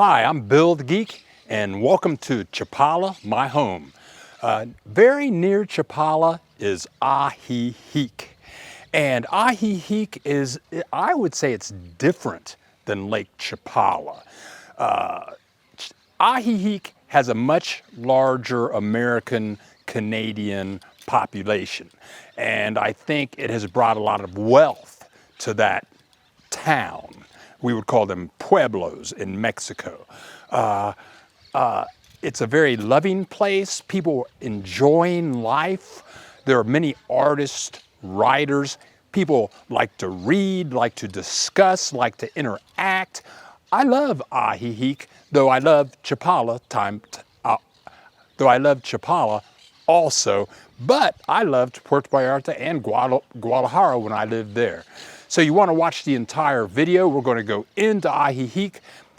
Hi, I'm Bill the Geek, and welcome to Chapala, my home. Very near Chapala is Ajijic. And Ajijic is, I would say it's different than Lake Chapala. Ajijic has a much larger American Canadian population, and I think it has brought a lot of wealth to that town. We would call them pueblos in Mexico. It's a very loving place. People enjoying life. There are many artists, writers. People like to read, like to discuss, like to interact. I love Ajijic, though I love Chapala also, but I loved Puerto Vallarta and Guadalajara when I lived there. So you want to watch the entire video. We're going to go into Ajijic,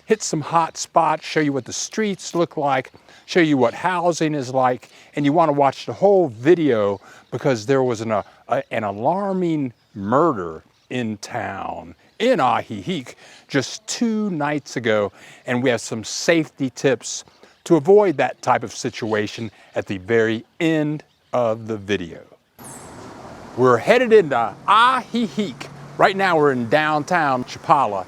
hit some hot spots, show you what the streets look like, show you what housing is like, and you want to watch the whole video because there was an alarming murder in town in Ajijic just 2 nights ago, and we have some safety tips to avoid that type of situation at the very end of the video. We're headed into Ajijic. Right now we're in downtown Chapala,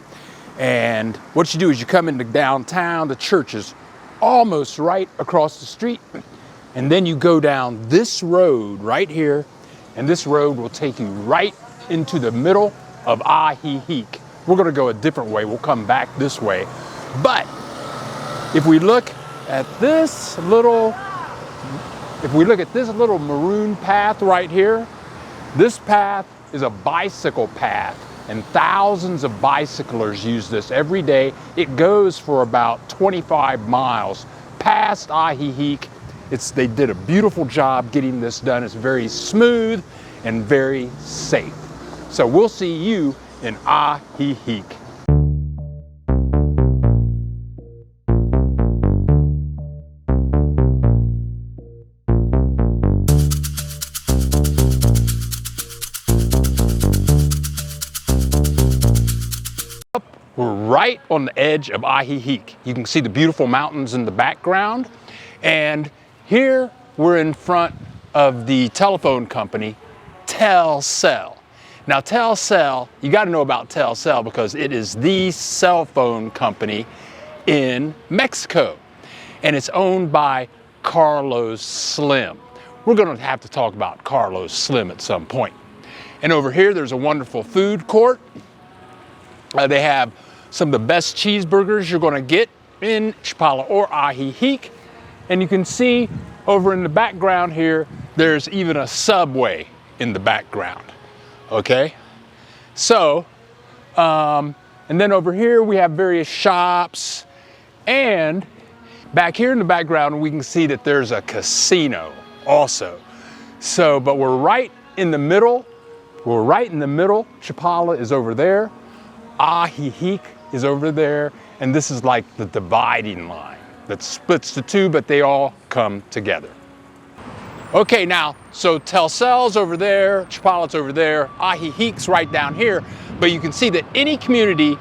and what you do is you come into downtown, the church is almost right across the street, and then you go down this road right here, and this road will take you right into the middle of Ajijic. We're gonna go a different way, we'll come back this way, but if we look at this little maroon path right here, this path is a bicycle path, and thousands of bicyclers use this every day. It goes for about 25 miles past Ajijic. They did a beautiful job getting this done. It's very smooth and very safe. So we'll see you in Ajijic. We're right on the edge of Ajijic. You can see the beautiful mountains in the background. And here we're in front of the telephone company, Telcel. Now Telcel, you gotta know about Telcel because it is the cell phone company in Mexico. And it's owned by Carlos Slim. We're gonna have to talk about Carlos Slim at some point. And over here, there's a wonderful food court. They have some of the best cheeseburgers you're going to get in Chapala or Ajijic. And you can see over in the background here, there's even a Subway in the background. Okay? So, and then over here we have various shops. And back here in the background, we can see that there's a casino also. So, but we're right in the middle. We're right in the middle. Chapala is over there. Ajijic is over there, and this is like the dividing line that splits the two, but they all come together. Okay, now, so Telcel's over there, Chapala's over there, Ajijic's right down here, but you can see that any community,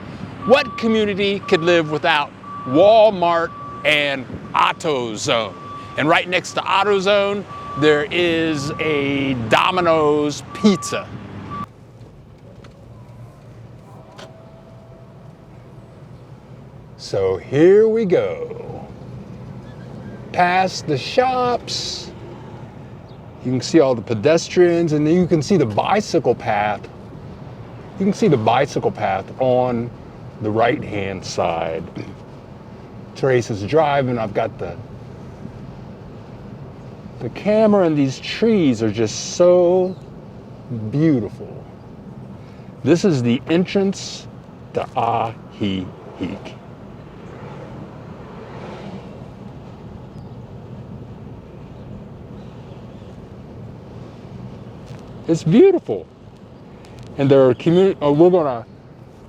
what community could live without Walmart and AutoZone? And right next to AutoZone, there is a Domino's Pizza. So here we go, past the shops. You can see all the pedestrians, and then you can see the bicycle path. You can see the bicycle path on the right-hand side. Trace is driving. I've got the camera, and these trees are just so beautiful. This is the entrance to Ajijic. It's beautiful. And there are we're gonna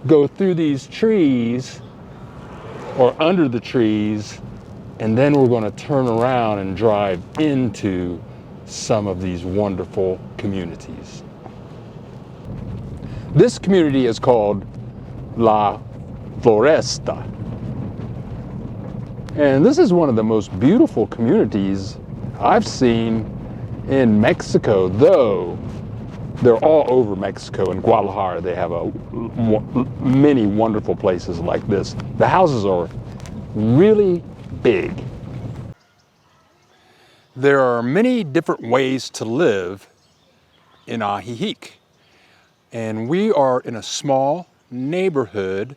go through these trees or under the trees, and then we're gonna turn around and drive into some of these wonderful communities. This community is called La Floresta. And this is one of the most beautiful communities I've seen in Mexico, though they're all over Mexico. In Guadalajara, they have many wonderful places like this. The houses are really big. There are many different ways to live in Ajijic. And we are in a small neighborhood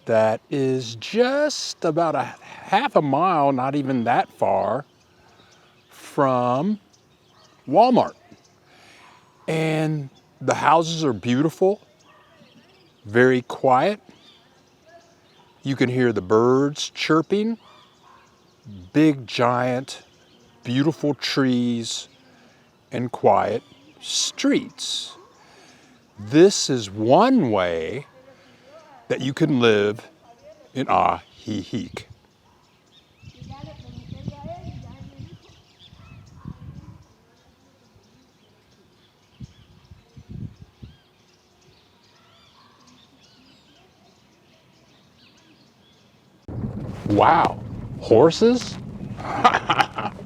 that is just about a half a mile, not even that far, from Walmart. And the houses are beautiful, very quiet. You can hear the birds chirping, big, giant, beautiful trees, and quiet streets. This is one way that you can live in Ajijic. Wow, horses?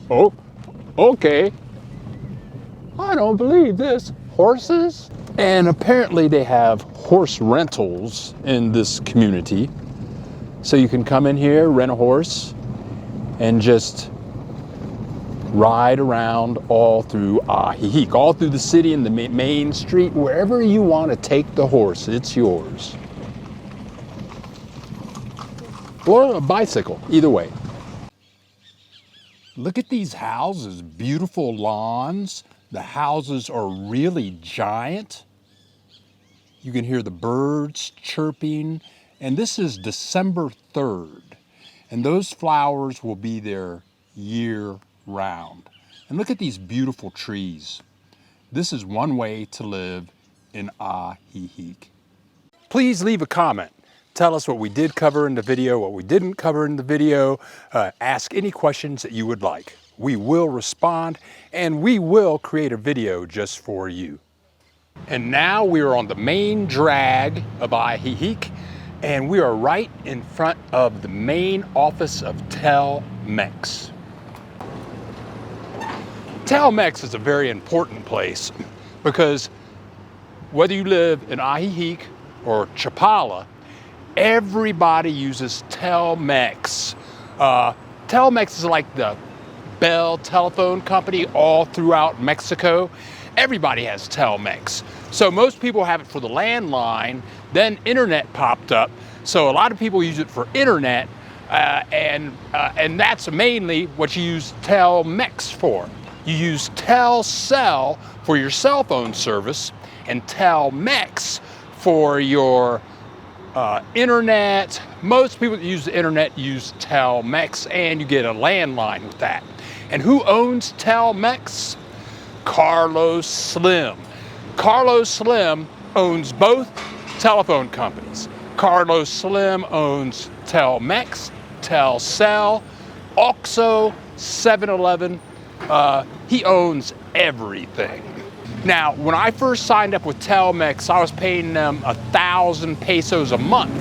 Oh, okay. I don't believe this. Horses? And apparently they have horse rentals in this community. So you can come in here, rent a horse, and just ride around all through Ajijic, all through the city and the main street, wherever you want to take the horse, it's yours. Or a bicycle, either way. Look at these houses, beautiful lawns. The houses are really giant. You can hear the birds chirping. And this is December 3rd. And those flowers will be there year round. And look at these beautiful trees. This is one way to live in Ajijic. Please leave a comment. Tell us what we did cover in the video, what we didn't cover in the video. Ask any questions that you would like. We will respond, and we will create a video just for you. And now we are on the main drag of Ajijic, and we are right in front of the main office of Telmex. Telmex is a very important place because whether you live in Ajijic or Chapala, everybody uses Telmex. Telmex is like the Bell telephone company all throughout Mexico. Everybody has Telmex. So most people have it for the landline, then internet popped up. So a lot of people use it for internet, and that's mainly what you use Telmex for. You use Telcel for your cell phone service, and Telmex for your internet. Most people that use the internet use Telmex, and you get a landline with that. And who owns Telmex? Carlos Slim. Carlos Slim owns both telephone companies. Carlos Slim owns Telmex, Telcel, OXXO, 7-Eleven. He owns everything. Now, when I first signed up with Telmex, I was paying them 1,000 pesos a month,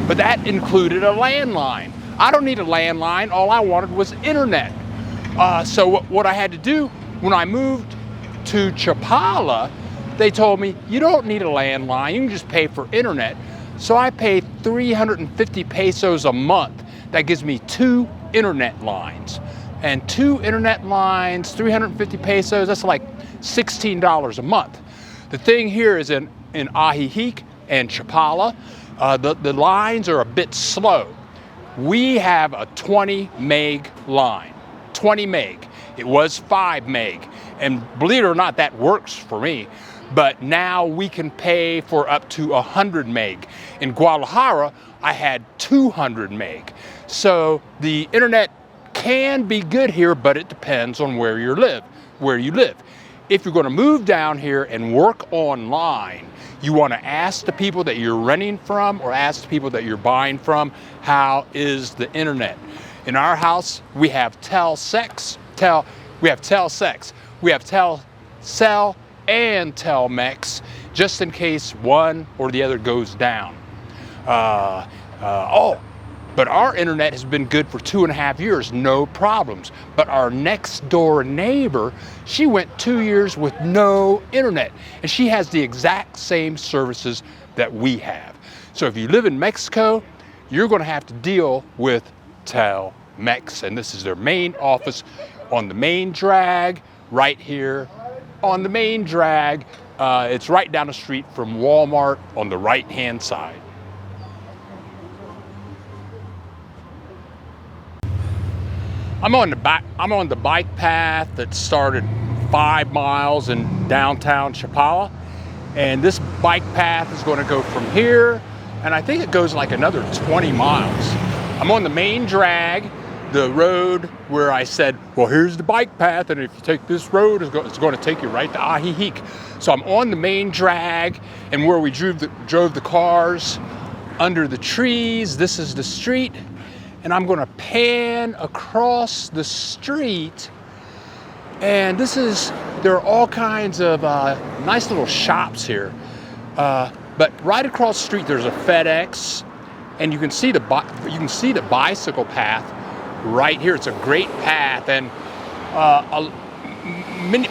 but that included a landline. I don't need a landline. All I wanted was internet. So what I had to do when I moved to Chapala, they told me, you don't need a landline, you can just pay for internet. So I paid 350 pesos a month. That gives me 2 internet lines. And 2 internet lines, 350 pesos, that's like $16 a month. The thing here is in Ajijic and Chapala, the lines are a bit slow. We have a 20 meg line, 20 meg. It was 5 meg. And believe it or not, that works for me. But now we can pay for up to 100 meg. In Guadalajara, I had 200 meg. So the internet can be good here, but it depends on where you live. If you're going to move down here and work online, you want to ask the people that you're renting from or ask the people that you're buying from, how is the internet? In our house, we have Telcel, we have Telcel and Telmex, just in case one or the other goes down. But our internet has been good for 2.5 years, no problems. But our next door neighbor, she went 2 years with no internet, and she has the exact same services that we have. So if you live in Mexico, you're going to have to deal with Telmex, and this is their main office on the main drag right here on the main drag. It's right down the street from Walmart on the right-hand side. I'm on the bike path that started 5 miles in downtown Chapala, and this bike path is going to go from here, and I think it goes like another 20 miles. I'm on the main drag, the road where I said, well, here's the bike path, and if you take this road, it's going to take you right to Ajijic. So I'm on the main drag, and where we drove the cars under the trees, this is the street. And I'm going to pan across the street, and there are all kinds of nice little shops here. But right across the street there's a FedEx, and you can see the bicycle path right here. It's a great path, and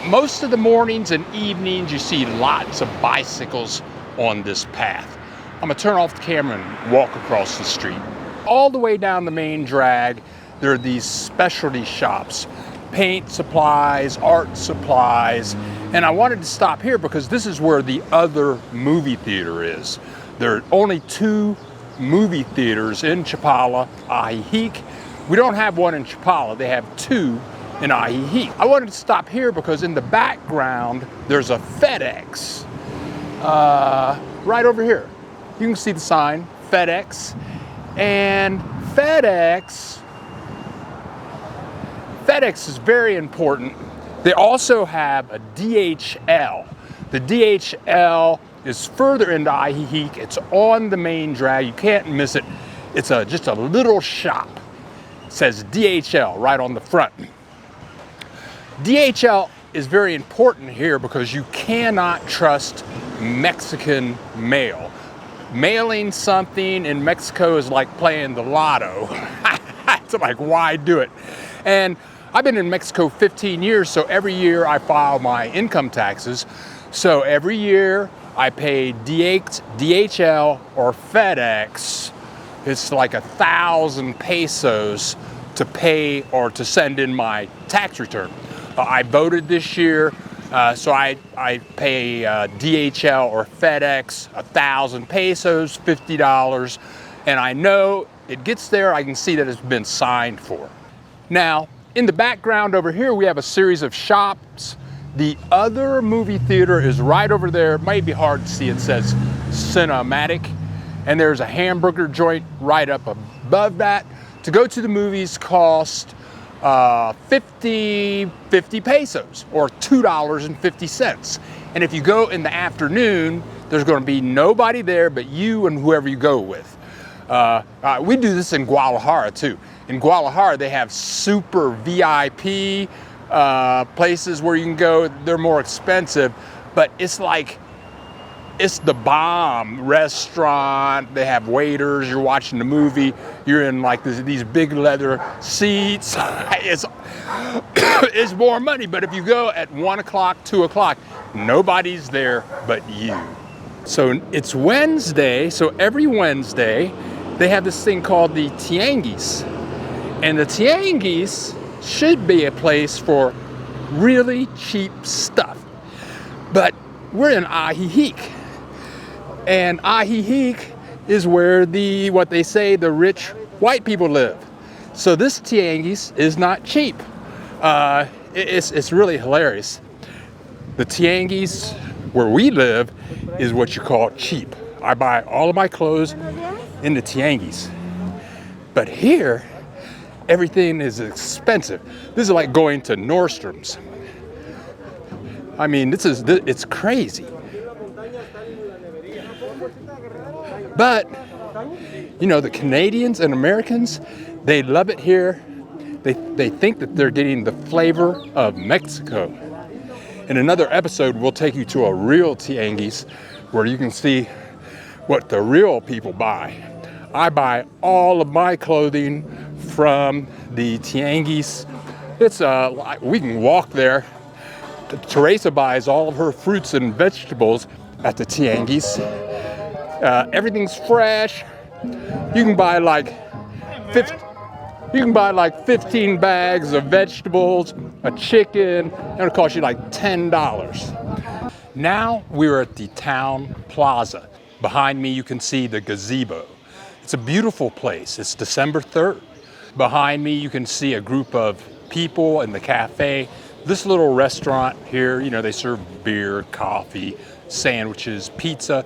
most of the mornings and evenings you see lots of bicycles on this path. I'm going to turn off the camera and walk across the street. All the way down the main drag, there are these specialty shops, paint supplies, art supplies, and I wanted to stop here because this is where the other movie theater is. There are only 2 movie theaters in Chapala, Ajijic. We don't have one in Chapala, they have 2 in Ajijic. I wanted to stop here because in the background, there's a FedEx right over here. You can see the sign, FedEx. And FedEx is very important. They also have a DHL. The DHL is further into Ajijic. It's on the main drag. You can't miss it. It's just a little shop. It says DHL right on the front. DHL is very important here because you cannot trust Mexican mail. Mailing something in Mexico is like playing the lotto. It's like, why do it? And I've been in Mexico 15 years, so every year I file my income taxes. So every year I pay DHL or FedEx. It's like 1,000 pesos to pay or to send in my tax return. I voted this year. So I pay DHL or FedEx 1,000 pesos, $50, and I know it gets there. I can see that it's been signed for. Now, in the background over here, we have a series of shops. The other movie theater is right over there. It might be hard to see. It says Cinematic, and there's a hamburger joint right up above that. To go to the movies cost 50 pesos or $2.50. And if you go in the afternoon, there's going to be nobody there but you and whoever you go with. We do this in Guadalajara too. In Guadalajara, they have super VIP places where you can go. They're more expensive, but it's the bomb restaurant. They have waiters. You're watching the movie. You're in like these big leather seats. It's more money. But if you go at 1 o'clock, 2 o'clock, nobody's there but you. So it's Wednesday. So every Wednesday, they have this thing called the tianguis. And the tianguis should be a place for really cheap stuff. But we're in Ajijic. And Ajijic is where what they say the rich white people live. So this tianguis is not cheap. It's really hilarious. The tianguis where we live is what you call cheap. I buy all of my clothes in the tianguis. But here, everything is expensive. This is like going to Nordstrom's. I mean, it's crazy. But, you know, the Canadians and Americans, they love it here. They think that they're getting the flavor of Mexico. In another episode, we'll take you to a real tianguis where you can see what the real people buy. I buy all of my clothing from the tianguis. It's we can walk there. Teresa buys all of her fruits and vegetables at the tianguis. Everything's fresh. You can buy like 15 bags of vegetables, a chicken, and it'll cost you like $10. Now we're at the town plaza. Behind me you can see the gazebo. It's a beautiful place. It's December 3rd. Behind me you can see a group of people in the cafe. This little restaurant here, you know, they serve beer, coffee, sandwiches, pizza.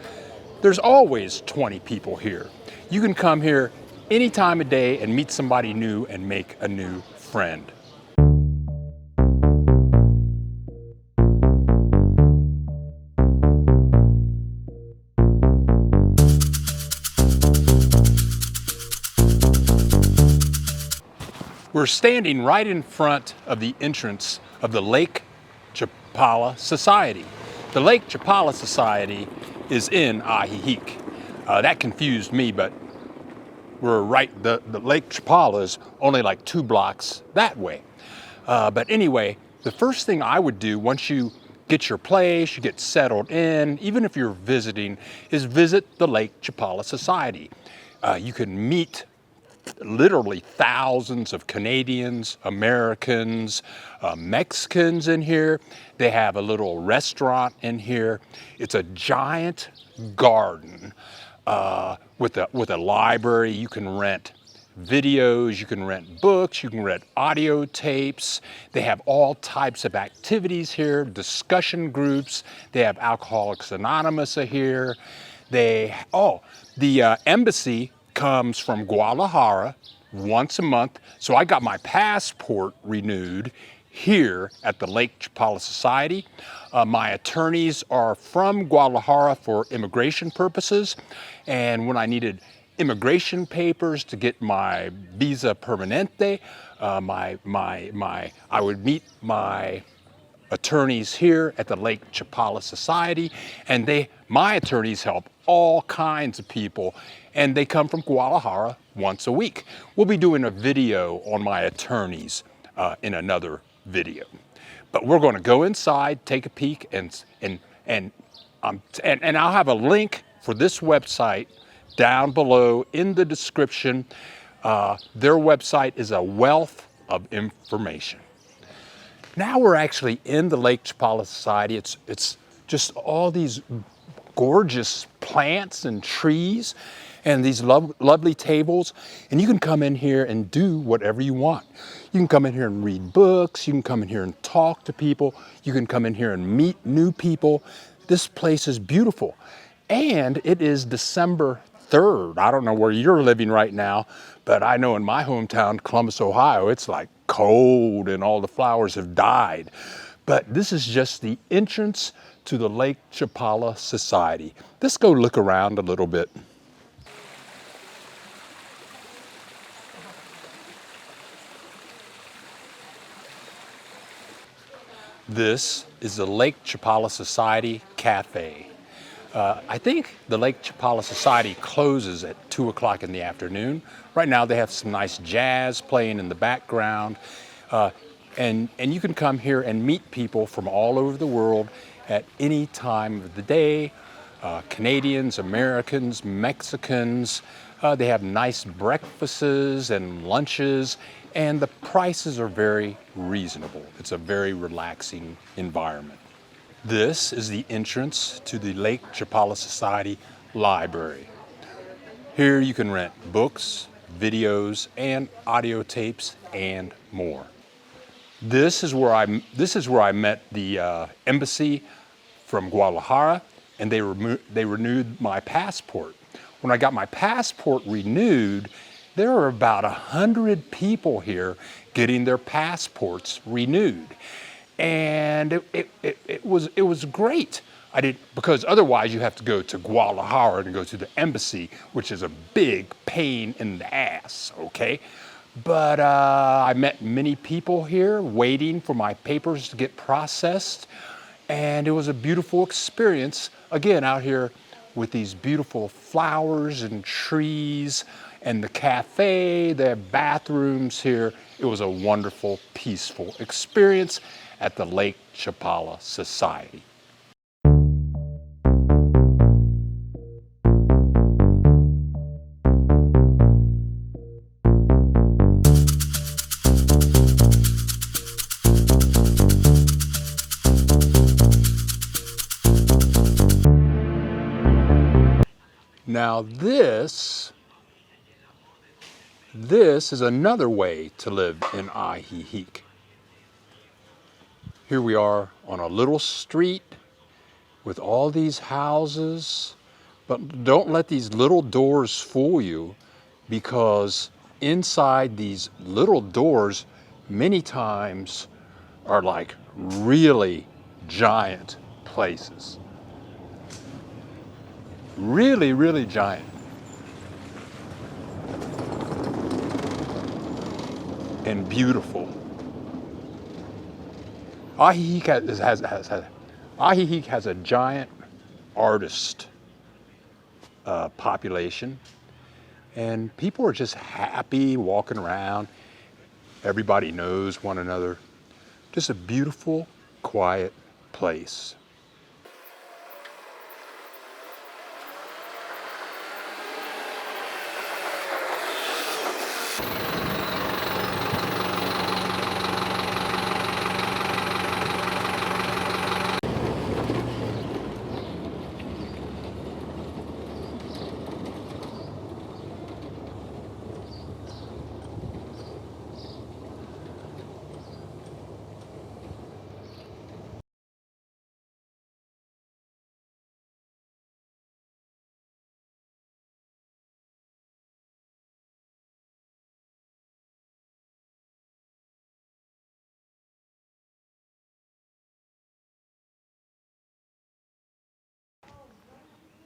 There's always 20 people here. You can come here any time of day and meet somebody new and make a new friend. We're standing right in front of the entrance of the Lake Chapala Society. The Lake Chapala Society is in Ajijic. That confused me, but we're right, the Lake Chapala is only like 2 blocks that way. But anyway, the first thing I would do once you get your place, you get settled in, even if you're visiting, is visit the Lake Chapala Society. You can meet literally thousands of Canadians, Americans, Mexicans in here. They have a little restaurant in here. It's a giant garden with a library. You can rent videos, you can rent books, you can rent audio tapes. They have all types of activities here, discussion groups. They have Alcoholics Anonymous here. The embassy comes from Guadalajara once a month. So I got my passport renewed here at the Lake Chapala Society. My attorneys are from Guadalajara for immigration purposes. And when I needed immigration papers to get my visa permanente, I would meet my attorneys here at the Lake Chapala Society, and my attorneys help all kinds of people, and they come from Guadalajara once a week. We'll be doing a video on my attorneys in another video. But we're going to go inside, take a peek, and I'll have a link for this website down below in the description. Their website is a wealth of information. Now we're actually in the Lake Chapala Society. It's just all these gorgeous plants and trees and these lovely tables. And you can come in here and do whatever you want. You can come in here and read books. You can come in here and talk to people. You can come in here and meet new people. This place is beautiful. And it is December 3rd. I don't know where you're living right now, but I know in my hometown, Columbus, Ohio, it's like cold and all the flowers have died. But this is just the entrance to the Lake Chapala Society. Let's go look around a little bit. This is the Lake Chapala Society Cafe. I think the Lake Chapala Society closes at 2 o'clock in the afternoon. Right now they have some nice jazz playing in the background. And you can come here and meet people from all over the world at any time of the day. Canadians, Americans, Mexicans. They have nice breakfasts and lunches, and the prices are very reasonable. It's a very relaxing environment. This is the entrance to the Lake Chapala Society Library. Here you can rent books, videos, and audio tapes, and more. This is where I met the embassy from Guadalajara, and they renewed my passport. When I got my passport renewed, there were about 100 people here getting their passports renewed. And it was great. Because otherwise you have to go to Guadalajara and go to the embassy, which is a big pain in the ass, okay? But I met many people here waiting for my papers to get processed, and it was a beautiful experience, again, out here with these beautiful flowers and trees and the cafe. They have bathrooms here. It was a wonderful, peaceful experience at the Lake Chapala Society. Now this is another way to live in Ajijic. Here we are on a little street with all these houses, but don't let these little doors fool you, because inside these little doors many times are like really giant places. Really, really giant. And beautiful. Ajijic has a giant artist population, and people are just happy walking around. Everybody knows one another. Just a beautiful, quiet place.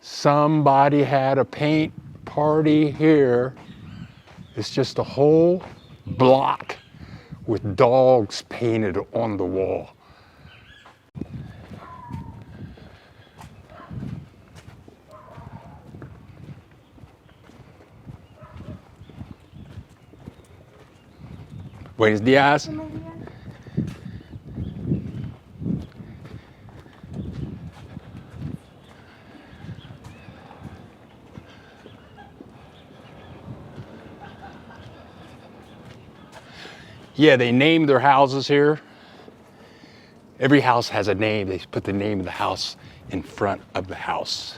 Somebody had a paint party here. It's just a whole block with dogs painted on the wall. Buenos días. Yeah, they name their houses here. Every house has a name. They put the name of the house in front of the house.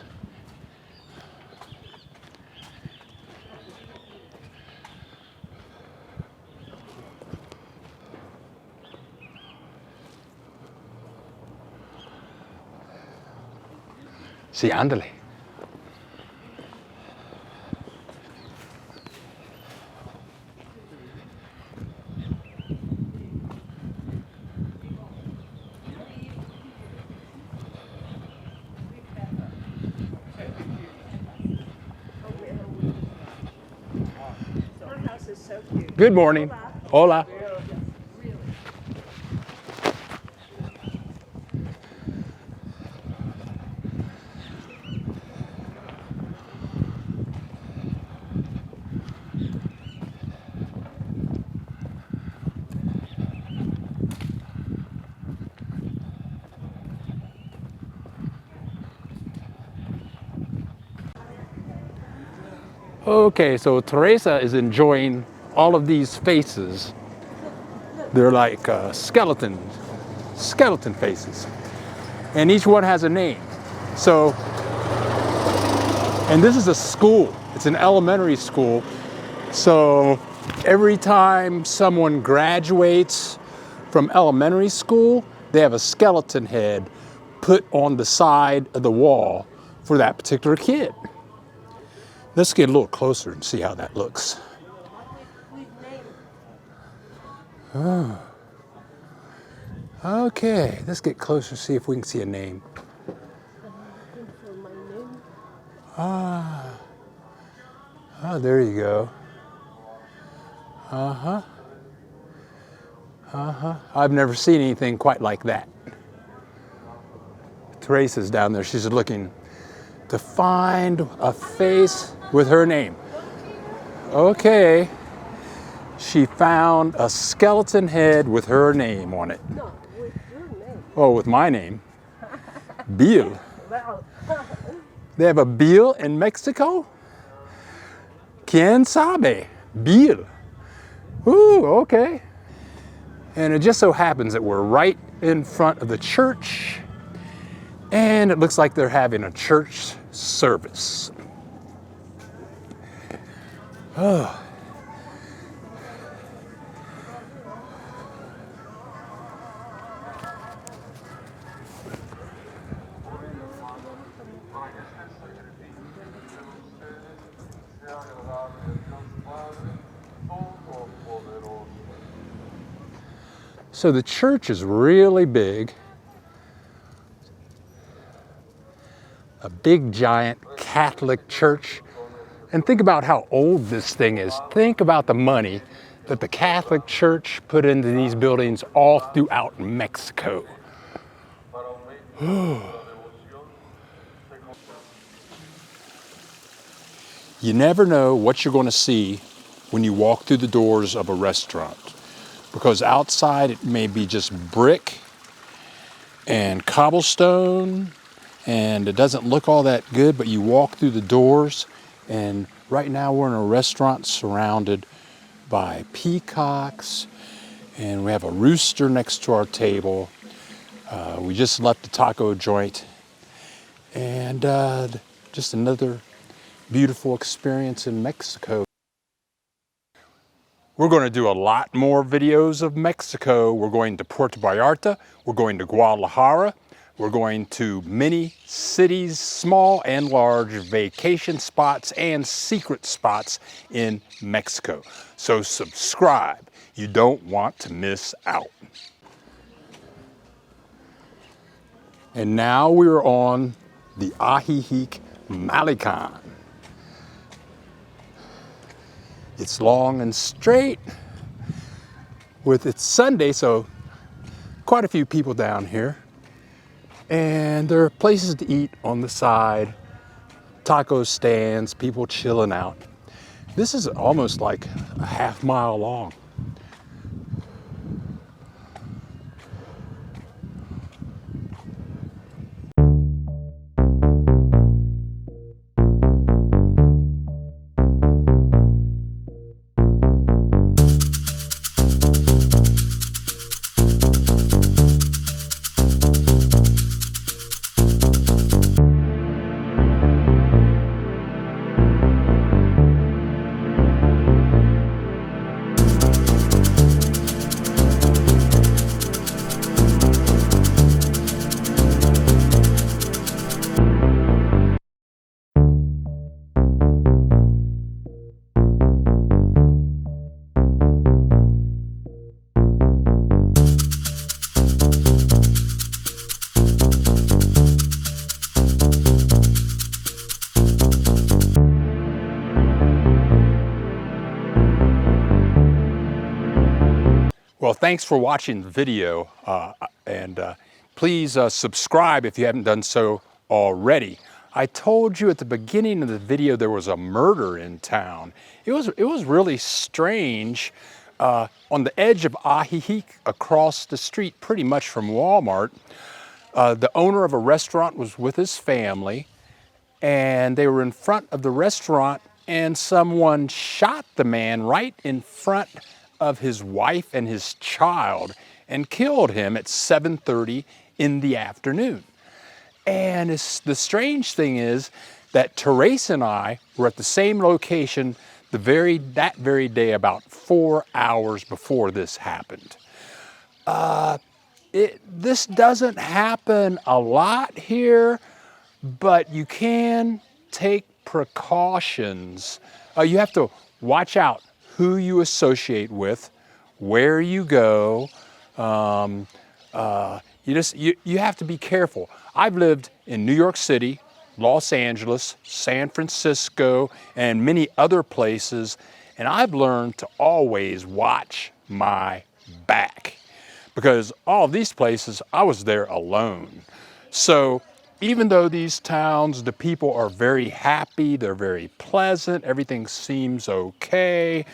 Sí, ándale. Good morning. Hola. Okay, so Teresa is enjoying all of these faces. They're like skeleton faces. And each one has a name. So, and this is a school. It's an elementary school. So every time someone graduates from elementary school, they have a skeleton head put on the side of the wall for that particular kid. Let's get a little closer and see how that looks. Oh. Okay, let's get closer, see if we can see a name. Ah, oh, there you go. Uh-huh. Uh-huh. I've never seen anything quite like that. Teresa's down there, she's looking to find a face with her name. Okay, she found a skeleton head with her name on it. No, with your name. Oh, with my name. Bill. They have a Bill in Mexico? Quien sabe? Bill. Ooh, okay. And it just so happens that we're right in front of the church, and it looks like they're having a church service. Oh. So the church is really big. A big, giant Catholic church. And think about how old this thing is. Think about the money that the Catholic Church put into these buildings all throughout Mexico. You never know what you're going to see when you walk through the doors of a restaurant, because outside it may be just brick and cobblestone, and it doesn't look all that good, but you walk through the doors, and right now we're in a restaurant surrounded by peacocks, and we have a rooster next to our table. We just left the taco joint, and just another beautiful experience in Mexico. We're going to do a lot more videos of Mexico. We're going to Puerto Vallarta, we're going to Guadalajara, we're going to many cities, small and large, vacation spots and secret spots in Mexico. So subscribe. You don't want to miss out. And now we're on the Ajijic malecón. It's long and straight. It's Sunday, so quite a few people down here. And there are places to eat on the side, taco stands, people chilling out. This is almost like a half-mile long. Well, thanks for watching the video, and please subscribe if you haven't done so already. I told you at the beginning of the video there was a murder in town. It was really strange. On the edge of Ajijic, across the street pretty much from Walmart, the owner of a restaurant was with his family, and they were in front of the restaurant, and someone shot the man right in front of his wife and his child and killed him at 7:30 in the afternoon. And the strange thing is that Teresa and I were at the same location that very day, about 4 hours before this happened. This doesn't happen a lot here, but you can take precautions. You have to watch out who you associate with, where you go. You have to be careful. I've lived in New York City, Los Angeles, San Francisco, and many other places, and I've learned to always watch my back, because all of these places I was there alone. So even though these towns, the people are very happy, they're very pleasant, everything seems okay,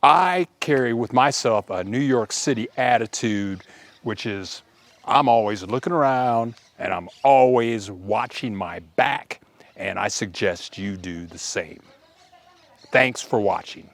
I carry with myself a New York City attitude, which is I'm always looking around and I'm always watching my back, and I suggest you do the same. Thanks for watching.